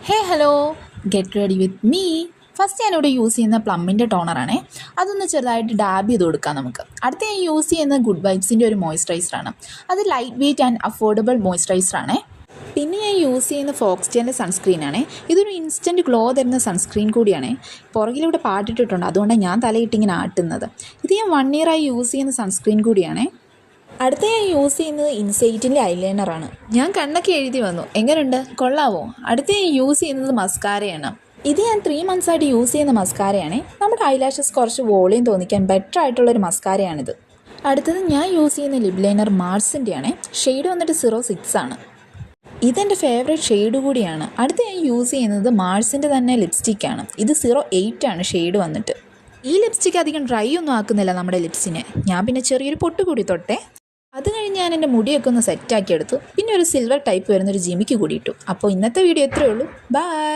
Hey hello, get ready with me. First ഞാനിവിടെ use ചെയ്യുന്ന പ്ലമ്മിൻ്റെ ടോണറാണേ. അതൊന്ന് ചെറുതായിട്ട് ഡാബ് ചെയ്ത് കൊടുക്കാം നമുക്ക്. അടുത്ത ഞാൻ യൂസ് ചെയ്യുന്ന ഗുഡ് വൈബ്സിൻ്റെ ഒരു മോയ്സ്ചറൈസറാണ്. അത് ലൈറ്റ് വെയ്റ്റ് ആൻഡ് അഫോർഡബിൾ മോയ്സ്ചറൈസറാണേ. പിന്നെ ഞാൻ യൂസ് ചെയ്യുന്ന ഫോക്സ്ടെയിലിൻ്റെ സൺസ്ക്രീനാണേ. ഇതൊരു ഇൻസ്റ്റൻറ്റ് ഗ്ലോ തരുന്ന സൺസ്ക്രീൻ കൂടിയാണേ. പുറകിലൂടെ പാട്ടിട്ടിട്ടുണ്ട്, അതുകൊണ്ടാണ് ഞാൻ തലയിട്ടിങ്ങനെ ആട്ടുന്നത്. ഇത് ഞാൻ 1 ഇയറായി യൂസ് ചെയ്യുന്ന സൺസ്ക്രീൻ കൂടിയാണേ. അടുത്ത ഞാൻ യൂസ് ചെയ്യുന്നത് ഇൻസൈറ്റിൻ്റെ ഐലൈനറാണ്. ഞാൻ കണ്ണൊക്കെ എഴുതി വന്നു, എങ്ങനെയുണ്ട്, കൊള്ളാവോ? അടുത്ത ഞാൻ യൂസ് ചെയ്യുന്നത് മസ്കാരയാണ്. ഇത് ഞാൻ 3 മന്ത്സായിട്ട് യൂസ് ചെയ്യുന്ന മസ്കാരയാണ്. നമ്മുടെ ഐലാഷസ് കുറച്ച് വോളിയം തോന്നിക്കാൻ ബെറ്റർ ആയിട്ടുള്ളൊരു മസ്കാരയാണിത്. അടുത്തത് ഞാൻ യൂസ് ചെയ്യുന്ന ലിപ് ലൈനർ മാർസിൻ്റെയാണ്. ഷെയ്ഡ് വന്നിട്ട് 06 ആണ്. ഇതെൻ്റെ ഫേവറേറ്റ് ഷെയ്ഡ് കൂടിയാണ്. അടുത്ത ഞാൻ യൂസ് ചെയ്യുന്നത് മാർസിൻ്റെ തന്നെ ലിപ്സ്റ്റിക്കാണ്. ഇത് 08 ആണ് ഷെയ്ഡ് വന്നിട്ട്. ഈ ലിപ്സ്റ്റിക്ക് അധികം ഡ്രൈ ഒന്നും ആക്കുന്നില്ല നമ്മുടെ ലിപ്സിനെ. ഞാൻ പിന്നെ ചെറിയൊരു പൊട്ട് കൂടി തൊട്ടേ. അത് കഴിഞ്ഞ് ഞാൻ എൻ്റെ മുടിയൊക്കെ ഒന്ന് സെറ്റാക്കി എടുത്തു. പിന്നെ ഒരു സിൽവർ ടൈപ്പ് വരുന്നൊരു ജിമിക്ക് കൂടി ഇട്ടു. അപ്പോൾ ഇന്നത്തെ വീഡിയോ ഇത്രയേ ഉള്ളൂ. ബൈ.